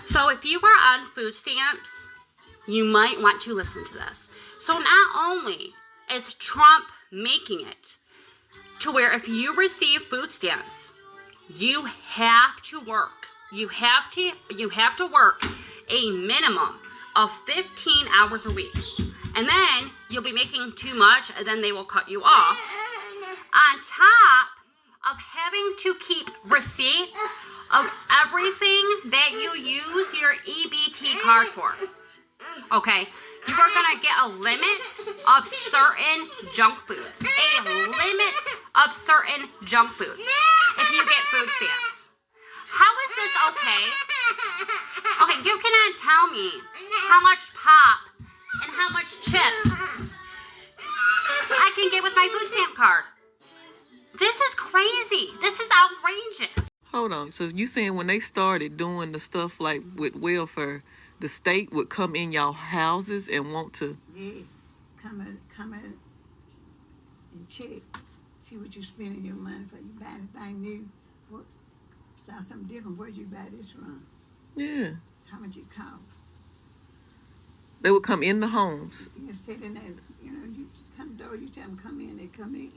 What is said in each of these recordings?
So if you are on food stamps, you might want to listen to this. So not only is Trump making it to where if you receive food stamps, you have to work. You have to work a minimum of 15 hours a week. And then you'll be making too much, and then they will cut you off. On top of having to keep receipts of everything that you use your EBT card for. Okay? You are going to get a limit of certain junk foods. A limit of certain junk foods if you get food stamps. How is this okay? Okay, you cannot tell me how much pop and how much chips I can get with my food stamp card. This is crazy. This is outrageous. Hold on. So you saying when they started doing the stuff like with welfare, the state would come in y'all houses and want to... Yeah, come in and check, see what you're spending your money for. You buy anything new, what, saw something different, where'd you buy this from? Yeah. How much it costs? They would come in the homes. You sit in there, you know, you come door, you tell them come in, they come in.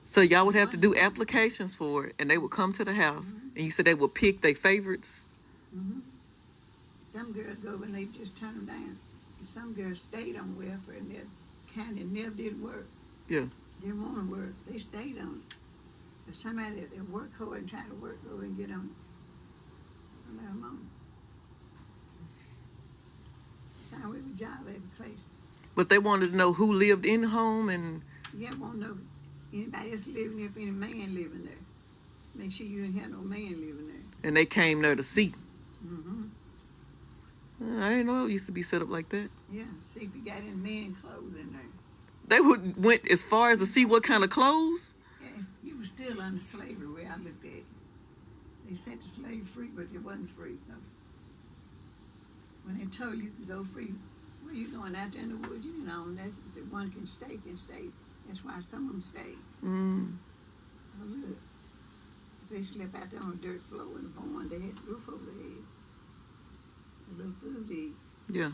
So y'all would have to do applications for it, and they would come to the house, and you said they would pick their favorites? Some girls go and they just turn them down. And some girls stayed on welfare and they kind of never did work. Yeah. Didn't want to work. They stayed on it. But somebody that work hard and try to work, go and get on it. Let them on. It's how we have a job every place. But they wanted to know who lived in the home and... You want to know anybody else living there, if any man living there. Make sure you ain't have no man living there. And they came there to see. I didn't know it used to be set up like that. Yeah, see if you got any man clothes in there. They went as far as to see what kind of clothes? Yeah, you were still under slavery where I looked at it. They said the slave free, but it wasn't free. No. When they told you to go free, where you going out there in the woods? You didn't own that. They said one can stay. That's why some of them stayed. Oh, look. If they slept out there on the dirt floor in the barn, they had the roof over their head. A little food to eat. Yeah.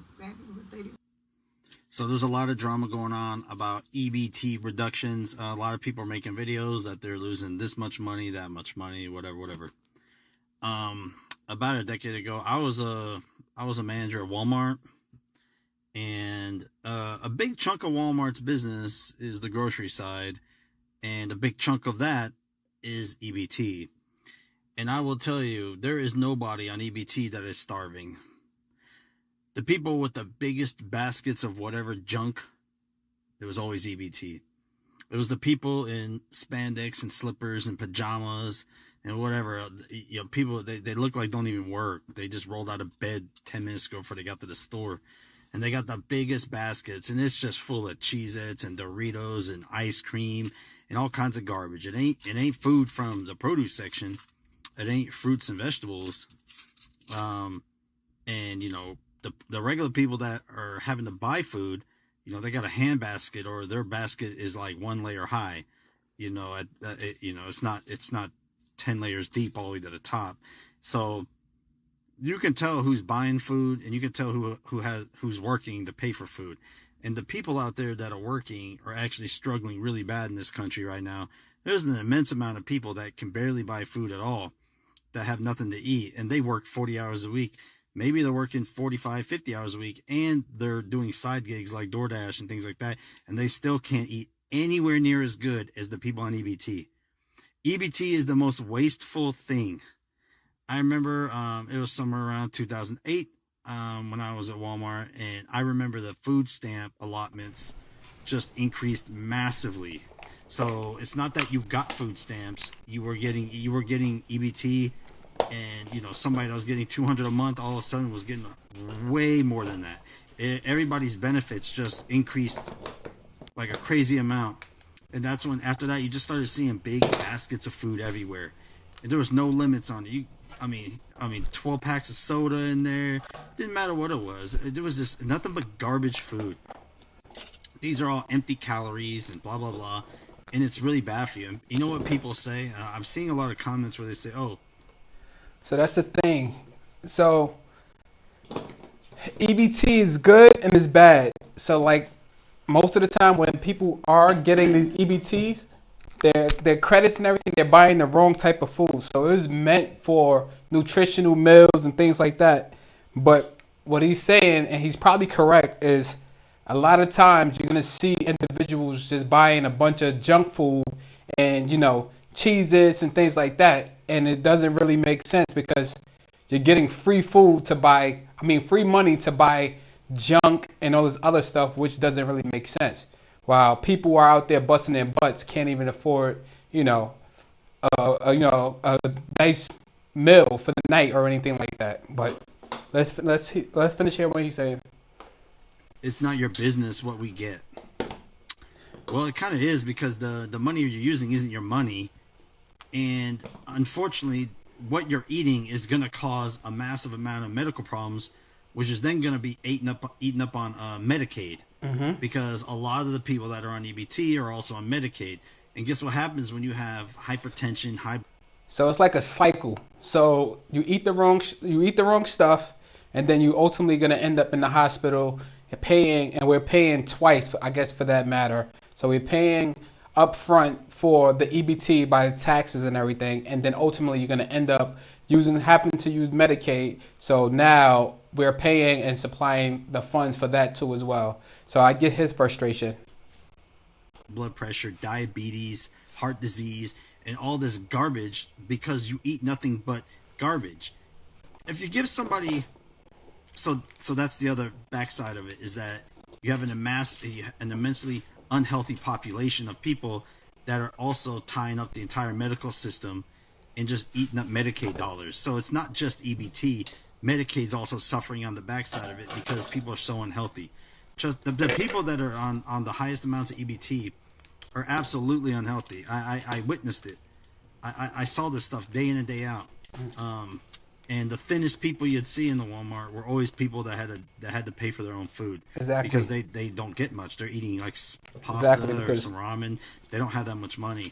So there's a lot of drama going on about EBT reductions. A lot of people are making videos that they're losing this much money, that much money, whatever. About a decade ago, I was a manager at Walmart, and a big chunk of Walmart's business is the grocery side, and a big chunk of that is EBT. And I will tell you, there is nobody on EBT that is starving. The people with the biggest baskets of whatever junk, it was always EBT. It was the people in spandex and slippers and pajamas and whatever. You know, people, they look like don't even work. They just rolled out of bed 10 minutes ago before they got to the store. And they got the biggest baskets, and it's just full of Cheez-Its and Doritos and ice cream and all kinds of garbage. It ain't food from the produce section. It ain't fruits and vegetables. And you know, the regular people that are having to buy food, you know, they got a hand basket, or their basket is like one layer high. You know, it's not 10 layers deep all the way to the top. So you can tell who's buying food, and you can tell who's working to pay for food. And the people out there that are working are actually struggling really bad in this country right now. There's an immense amount of people that can barely buy food at all, that have nothing to eat, and they work 40 hours a week. Maybe they're working 45, 50 hours a week, and they're doing side gigs like DoorDash and things like that, and they still can't eat anywhere near as good as the people on EBT. EBT is the most wasteful thing. I remember it was somewhere around 2008 when I was at Walmart, and I remember the food stamp allotments just increased massively. So it's not that you got food stamps, you were getting EBT. And, you know, somebody that was getting $200 a month all of a sudden was getting way more than that. Everybody's benefits just increased like a crazy amount. And that's when, after that, you just started seeing big baskets of food everywhere. And there was no limits on it. I mean, 12 packs of soda in there. Didn't matter what it was. There was just nothing but garbage food. These are all empty calories and blah, blah, blah. And it's really bad for you. And you know what people say? I'm seeing a lot of comments where they say, oh, So that's the thing. So EBT is good and it's bad. So like most of the time when people are getting these EBTs, their credits and everything, they're buying the wrong type of food. So it was meant for nutritional meals and things like that. But what he's saying, and he's probably correct, is a lot of times you're gonna see individuals just buying a bunch of junk food and Cheez-Its and things like that, and it doesn't really make sense because you're getting free food to buy, I mean free money to buy junk and all this other stuff, which doesn't really make sense. While people are out there busting their butts, can't even afford, a nice meal for the night or anything like that. But let's finish here what he's saying. It's not your business what we get. Well, it kind of is, because the money you're using isn't your money, and unfortunately, what you're eating is going to cause a massive amount of medical problems, which is then going to be eaten up on Medicaid, because a lot of the people that are on EBT are also on Medicaid. And guess what happens when you have hypertension, So it's like a cycle. So you eat the wrong stuff, and then you ultimately gonna end up in the hospital paying, and we're paying twice, I guess, for that matter. So we're paying up front for the EBT by the taxes and everything, and then ultimately you're gonna end up having to use Medicaid. So now we're paying and supplying the funds for that too as well. So I get his frustration. blood pressure, diabetes, heart disease, and all this garbage because you eat nothing but garbage. If you give somebody, so that's the other backside of it, is that you have an immensely unhealthy population of people that are also tying up the entire medical system and just eating up Medicaid dollars. So it's not just EBT. Medicaid's also suffering on the backside of it because people are so unhealthy. Just the people that are on the highest amounts of EBT are absolutely unhealthy. I witnessed it. I saw this stuff day in and day out. And the thinnest people you'd see in the Walmart were always people that had to pay for their own food. Exactly. Because they don't get much. They're eating like pasta or some ramen. They don't have that much money.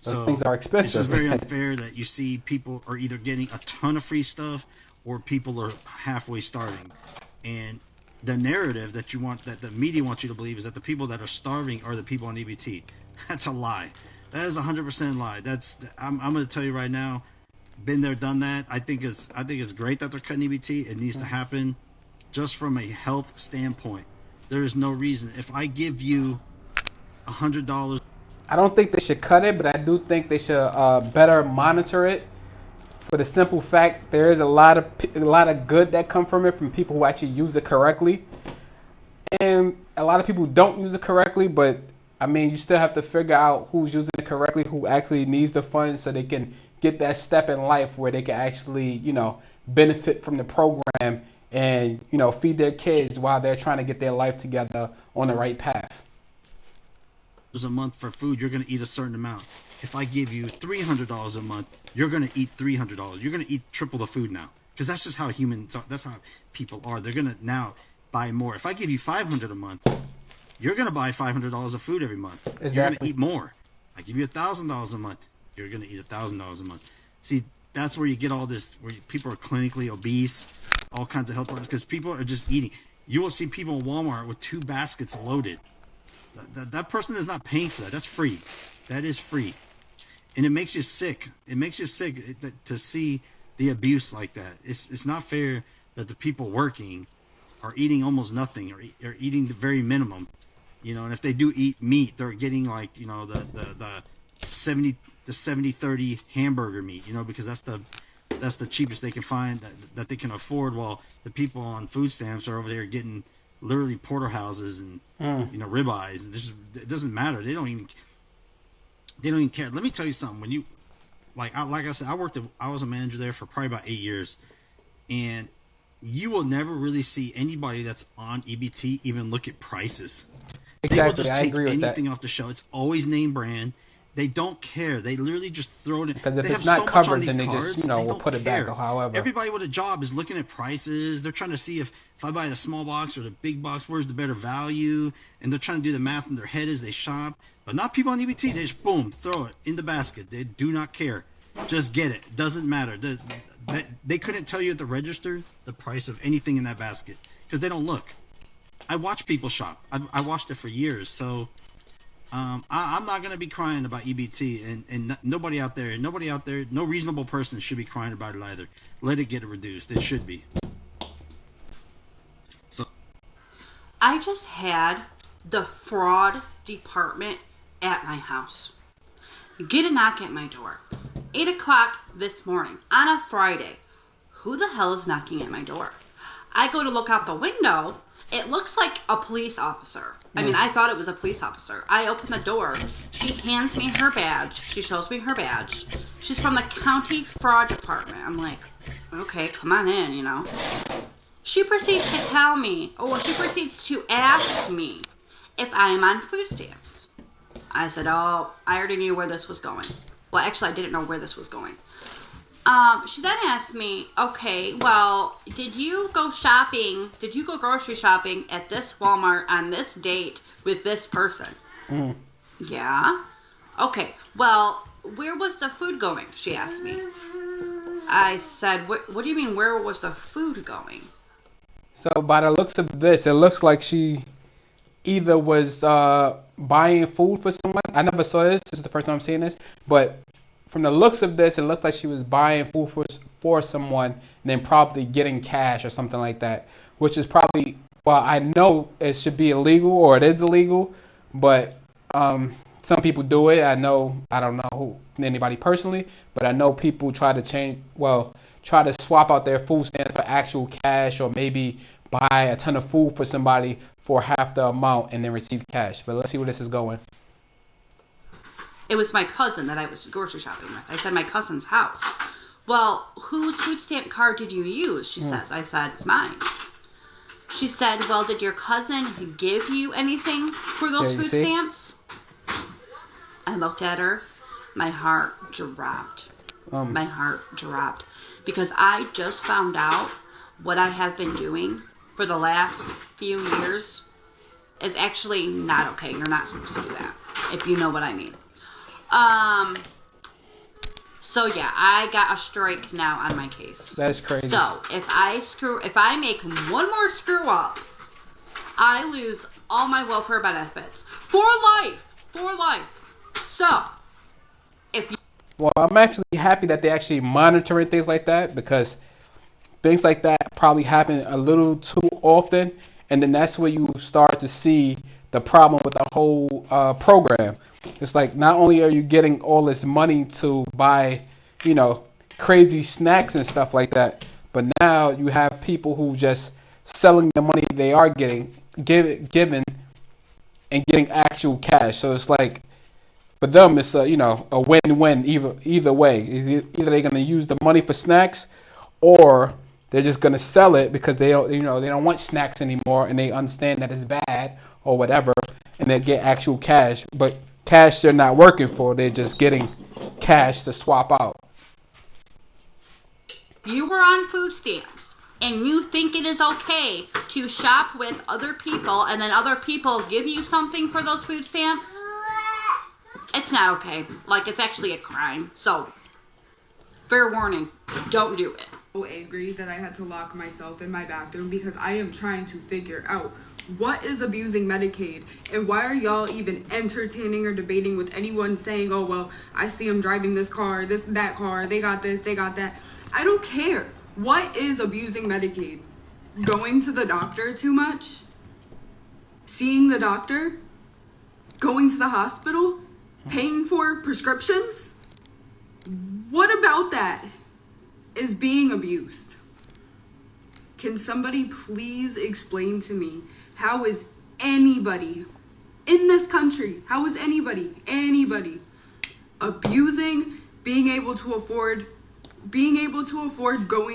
So things are expensive. It's just very unfair that you see people are either getting a ton of free stuff or people are halfway starving. And the narrative that the media wants you to believe is that the people that are starving are the people on EBT. That's a lie. That is 100% lie. I'm going to tell you right now. Been there, done that. I think it's great that they're cutting EBT. It needs to happen, just from a health standpoint. There is no reason. If I give you $100, I don't think they should cut it, but I do think they should better monitor it. For the simple fact, there is a lot of good that come from it from people who actually use it correctly, and a lot of people don't use it correctly. But I mean, you still have to figure out who's using it correctly, who actually needs the funds, so they can get that step in life where they can actually, benefit from the program and, feed their kids while they're trying to get their life together on the right path. a month for food, you're going to eat a certain amount. If I give you $300 a month, you're going to eat $300. You're going to eat triple the food now, because that's just how that's how people are. They're going to now buy more. If I give you $500 a month, you're going to buy $500 of food every month. Exactly. You're going to eat more. I give you $1,000 a month, you're going to eat $1,000 a month. See, that's where you get all this, where people are clinically obese, all kinds of health problems, because people are just eating. You will see people in Walmart with 2 baskets loaded. That person is not paying for that. That's free. That is free. And it makes you sick. It makes you sick to see the abuse like that. It's not fair that the people working are eating almost nothing, or eating the very minimum. And if they do eat meat, they're getting like, the 70-30 hamburger meat, because that's the cheapest they can find that they can afford, while the people on food stamps are over there getting literally porterhouses and ribeyes. And it doesn't matter. They don't even care. Let me tell you something. When you like I said, I was a manager there for probably about 8 years, and you will never really see anybody that's on EBT even look at prices. Exactly. They will just I take agree with anything that. off the shelf. It's always name brand. They don't care. They literally just throw it in. Because if they it's have not so much covered, on these then they cards, just, they will don't put it care. back or however. Everybody with a job is looking at prices. They're trying to see if I buy the small box or the big box, where's the better value? And they're trying to do the math in their head as they shop. But not people on EBT. They just, boom, throw it in the basket. They do not care. Just get it. Doesn't matter. They couldn't tell you at the register the price of anything in that basket because they don't look. I watch people shop. I watched it for years, so I'm not gonna be crying about EBT, and nobody out there, no reasonable person should be crying about it either. Let it get reduced. It should be. So I just had the fraud department at my house get a knock at my door. 8 o'clock this morning on a Friday. Who the hell is knocking at my door? I go to look out the window. It looks like a police officer. I mean, I thought it was a police officer. I open the door. She hands me her badge. She shows me her badge. She's from the county fraud department. I'm like, okay, come on in, you know. She proceeds to tell me, she proceeds to ask me if I am on food stamps. I said, I already knew where this was going. Well, actually, I didn't know where this was going. She then asked me, okay, well, did you go grocery shopping at this Walmart on this date with this person? Yeah. Okay, well, where was the food going? She asked me. I said, what do you mean, where was the food going? So by the looks of this, it looks like she either was buying food for someone. I never saw this. This is the first time I'm seeing this. But from the looks of this, it looked like she was buying food for someone and then probably getting cash or something like that, which is probably, well, I know it should be illegal or it is illegal, but some people do it. I don't know anybody personally, but I know people try to swap out their food stamps for actual cash, or maybe buy a ton of food for somebody for half the amount and then receive cash. But let's see where this is going. It was my cousin that I was grocery shopping with. I said my cousin's house. Well, whose food stamp card did you use? She says. I said, mine. She said, well, did your cousin give you anything for those food stamps? I looked at her. My heart dropped. My heart dropped. Because I just found out what I have been doing for the last few years is actually not okay. You're not supposed to do that, if you know what I mean. So yeah, I got a strike now on my case. That's crazy. So if I make one more screw up, I lose all my welfare benefits for life. So well, I'm actually happy that they're actually monitoring things like that, because things like that probably happen a little too often, and then that's where you start to see the problem with the whole program. It's like, not only are you getting all this money to buy, crazy snacks and stuff like that, but now you have people who just selling the money they are given and getting actual cash. So it's like, for them, it's a win-win either way. Either they're gonna use the money for snacks, or they're just gonna sell it because they don't want snacks anymore, and they understand that it's bad or whatever, and they get actual cash. But cash they're not working for, they're just getting cash to swap out. You were on food stamps and you think it is okay to shop with other people and then other people give you something for those food stamps, it's not okay. Like, it's actually a crime. So, fair warning, don't do it. So angry that I had to lock myself in my bathroom because I am trying to figure out what is abusing Medicaid, and why are y'all even entertaining or debating with anyone saying, oh, well, I see them driving this car, that car, they got this, they got that. I don't care. What is abusing Medicaid? Going to the doctor too much? Seeing the doctor? Going to the hospital? Paying for prescriptions? What about that is being abused? Can somebody please explain to me, how is anybody in this country, how is anybody abusing being able to afford going